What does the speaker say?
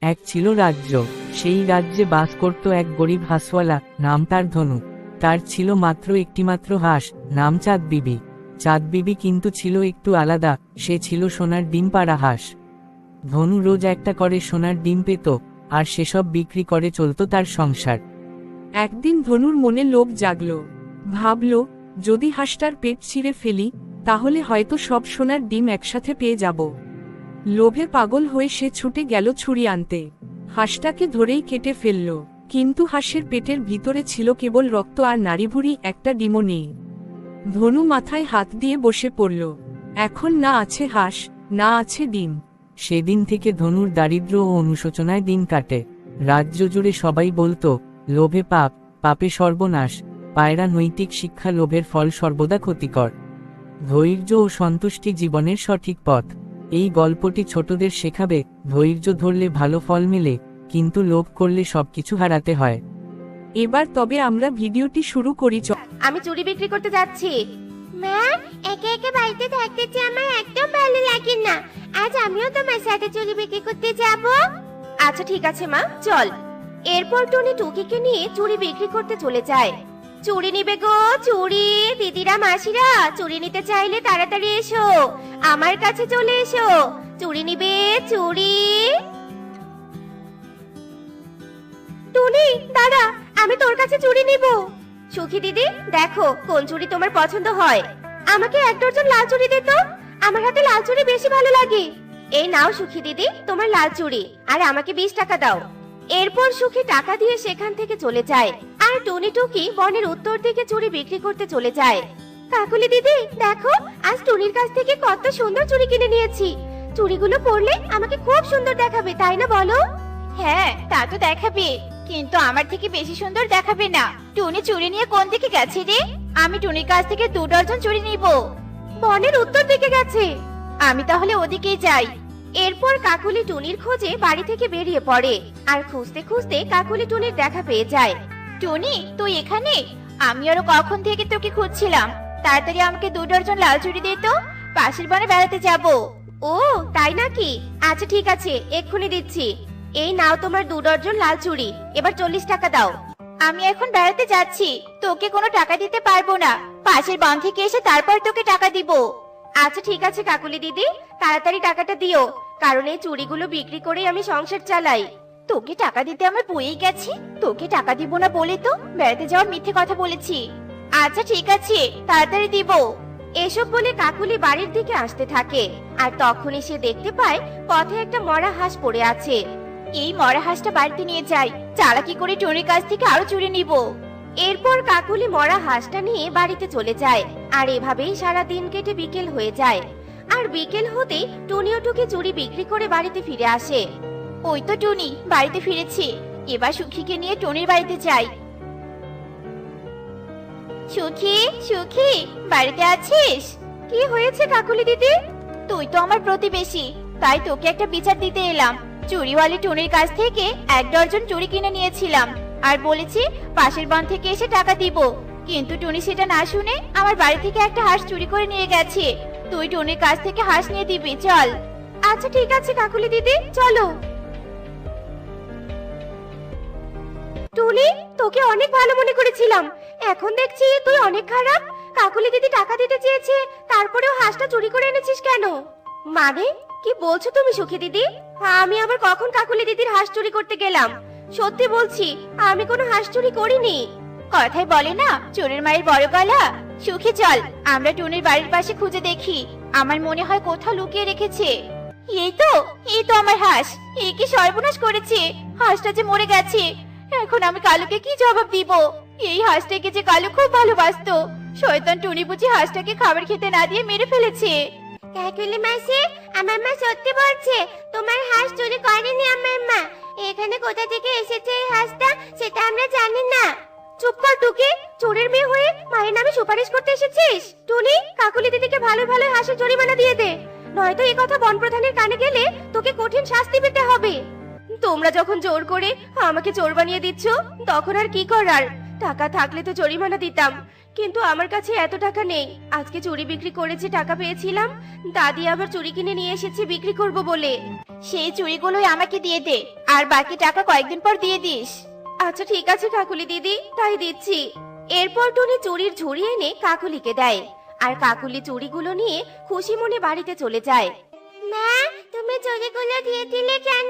এক ছিল রাজ্য। সেই রাজ্যে বাস করত এক গরিব হাঁসওয়ালা, নাম তার ধনু। তার ছিল মাত্র একটিমাত্র হাঁস, নাম চাঁদ বিবি। চাঁদ বিবি কিন্তু ছিল একটু আলাদা, সে ছিল সোনার ডিম পাড়া হাঁস। ধনু রোজ একটা করে সোনার ডিম পেত, আর সেসব বিক্রি করে চলত তার সংসার। একদিন ধনুর মনে লোভ জাগল। ভাবল, যদি হাঁসটার পেট ছিঁড়ে ফেলি, তাহলে হয়তো সব সোনার ডিম একসাথে পেয়ে যাব। লোভে পাগল হয়ে সে ছুটে গেল ছুরি আনতে। হাঁসটাকে ধরেই কেটে ফেলল, কিন্তু হাঁসের পেটের ভিতরে ছিল কেবল রক্ত আর নাড়িভুড়ি, একটা ডিমও নেই। ধনু মাথায় হাত দিয়ে বসে পড়ল। এখন না আছে হাঁস, না আছে ডিম। সেদিন থেকে ধনুর দারিদ্র্য ও অনুশোচনায় দিন কাটে। রাজ্য জুড়ে সবাই বলতো, লোভে পাপ, পাপে সর্বনাশ। পায়রা নৈতিক শিক্ষা, লোভের ফল সর্বদা ক্ষতিকর। ধৈর্য ও সন্তুষ্টি জীবনের সঠিক পথ। এই গল্পটি ছোটদের শেখাবে, ধৈর্য ধরলে ভালো ফল মেলে, কিন্তু লোভ করলে সবকিছু হারাতে হয়। এবার তবে আমরা ভিডিওটি শুরু করি। আমি চুড়ি বিক্রি করতে যাচ্ছি। মা, একা একা বাড়িতে থাকতে যে আমার একদম ভালো লাগে না। আজ আমিও তোমার সাথে চুড়ি বিক্রি করতে যাব। আচ্ছা ঠিক আছে মা, চল। এরপর টুনি টুকিকে নিয়ে চুড়ি বিক্রি করতে চলে যায়। চুড়ি নিবে গো, চুড়ি। দিদিরা মাসিরা, চুড়ি নিতে চাইলে তাড়াতাড়ি এসো, আমার কাছে চলে এসো। চুড়ি নিবে, চুড়ি। টুনি দাঁড়া, আমি তোর কাছে চুড়ি নিব। সুখী দিদি, দেখো কোন চুড়ি তোমার পছন্দ হয়। আমাকে এক ডজন লাল চুড়ি দে তো, আমার হাতে লাল চুড়ি বেশি ভালো লাগে। এই নাও সুখী দিদি, তোমার লাল চুড়ি, আর আমাকে 20 টাকা দাও। এরপর সুখী টাকা দিয়ে সেখান থেকে চলে যায়, আর টুনি টুকি বনের উত্তর দিকে চুড়ি বিক্রি করতে চলে যায়। কাকুলি দিদি, দেখো আজ টুনির কাছ থেকে কত সুন্দর চুড়ি কিনে নিয়েছি। চুড়িগুলো পরলে আমাকে খুব সুন্দর দেখাবে, তাই না বলো? হ্যাঁ, তা তো দেখাবে, কিন্তু আমার থেকে বেশি সুন্দর দেখাবে না। টুনি চুড়ি নিয়ে কোন দিকে গেছে রে? আমি টুনির কাছ থেকে 2 ডজন চুড়ি নিব। বনের উত্তর দিকে গেছে। আমি তাহলে ওদিকেই যাই। এরপর কাকুলি টুনির খোঁজে বাড়ি থেকে বেরিয়ে পড়ে, আর খুঁজতে খুঁজতে কাকুলি টুনির দেখা পেয়ে যায়। টুনি, তুই এখানে? আমি আরো কখন থেকে তোকে খুঁজছিলাম। তাড়াতাড়ি আমাকে 2 ডজন লাল চুড়ি দে তো, পাশের বনে বেড়াতে যাব। ও তাই নাকি? আচ্ছা ঠিক আছে, এক্ষুনি দিচ্ছি। এই নাও তোমার 2 ডজন লাল চুড়ি, এবার 40 টাকা দাও। আমি এখন বেড়াতে যাচ্ছি, তোকে কোনো টাকা দিতে পারবো না। পাশের বন থেকে এসে তারপর তোকে টাকা দিব। আচ্ছা ঠিক আছে কাকুলি দিদি, তাড়াতাড়ি টাকাটা দিও, কারণ এই চুড়িগুলো বিক্রি করে আমি সংসার চালাই। তোকে টাকা দিতে আমার বইয়ে গেছে, তোকে টাকা দিব না বলে তো বেড়াতে যাওয়ার মিথ্যে কথা বলেছি। আচ্ছা ঠিক আছে, তাড়াতাড়ি দিব। এসব বলে কাকুলি বাড়ির দিকে আসতে থাকে, আর তখনই সে দেখতে পায় পথে একটা মরা হাঁস পড়ে আছে। এই মরা হাঁসটা বাড়িতে নিয়ে যাই, চালাকি করে টুনির কাছ থেকে আরো চুরি নিব। এরপর কাকুলি মরা হাঁসটা নিয়ে বাড়িতে চলে যায়, আর এভাবেই সারা দিন কেটে বিকেল হয়ে যায়। আর বিকেল হতেই টুনিও টুকি চুরি বিক্রি করে বাড়িতে ফিরে আসে। ওই তো টুনি বাড়িতে ফিরেছে, এবার সুখীকে নিয়ে টুনির বাড়িতে যাই। সুখী, সুখী, বাড়িতে আছিস? কি হয়েছে কাকুলি দিদি? তুই তো আমার প্রতিবেশী, তাই তোকে একটা বিচার দিতে এলাম। চুরিওয়ালি টুনির কাছ থেকে 1 ডজন চুরি কিনে নিয়েছিলাম, আর বলেছি পাশের বন থেকে এসে টাকা দিব, কিন্তু টুনি সেটা না শুনে আমার বাড়ি থেকে একটা হাঁস চুরি করে নিয়ে গেছে। তুই টুনির কাছ থেকে হাঁস নিয়ে দিবি, চল। আচ্ছা ঠিক আছে কাকুলি দিদি, চলো। টুনি, তোকে অনেক ভালো মনে করেছিলাম, এখন দেখছি তুই অনেক খারাপ। কাকুলি দিদি টাকা দিতে চেয়েছে, তারপরেও হাঁসটা চুরি করে এনেছিস কেন? মানে কি বলছো তুমি সুখী দিদি? আমি আবার কখন কাকুলি দিদির হাঁস চুরি করতে গেলাম? সত্যি বলছি, আমি কোনো হাঁস চুরি করিনি। কথাই বলে না চোরের মায়ের বড় গলা। সুখী চল, আমরা টুনির বাড়ির পাশে খুঁজে দেখি, আমার মনে হয় কোথাও লুকিয়ে রেখেছে। এই তো, এই তো আমার হাঁস। এই কি সর্বনাশ করেছে, হাঁসটা যে মরে গেছে। এখন আমি কালুকে কি জবাব দিব? এই হাঁসটাকে যে কালু খুব ভালোবাসতো, শয়তান টুনি বুঝি হাঁসটাকে খাবার খেতে না দিয়ে মেরে ফেলেছে। কাকুলি মাসি, আমার মা সত্যি বলছে, তোমার হাঁস চুরি করেনি আমার মা। এখানে কোথা থেকে এসেছে এই হাঁসটা সেটা আমরা জানি না। চুপ কর টুকি, চোরের মেয়ে হয়ে মায়ের নামে সুপারিশ করতে এসেছিস? টুনি, কাকুলি দিদিকে ভালো ভালো হাঁসের জরিমানা দিয়ে দে, নয়তো এই কথা বন প্রধানের কানে গেলে তোকে কঠিন শাস্তি পেতে হবে। তোমরা যখন জোর করে আমাকে চোর বানিয়ে দিচ্ছ, তখন আর কি করার? টাকা থাকলে তো জরিমানা দিতাম, কিন্তু আমার কাছে এত টাকা নেই। আজকে চুড়ি বিক্রি করেছি, টাকা পেয়েছিলাম, তা দিয়ে আবার চুড়ি কিনে নিয়ে এসেছি বিক্রি করব বলে। সেই চুড়িগুলোই আমাকে দিয়ে দে, আর বাকি টাকা কয়েকদিন পর দিয়ে দিস। আচ্ছা ঠিক আছে কাকুলি দিদি, তাই দিচ্ছি। এরপর টুনি চুড়ির ঝুড়ি এনে কাকুলিকে দেয়, আর কাকুলি চুড়িগুলো নিয়ে খুশি মনে বাড়িতে চলে যায়। মা, তুমি চুড়িগুলো দিয়ে দিলে কেন?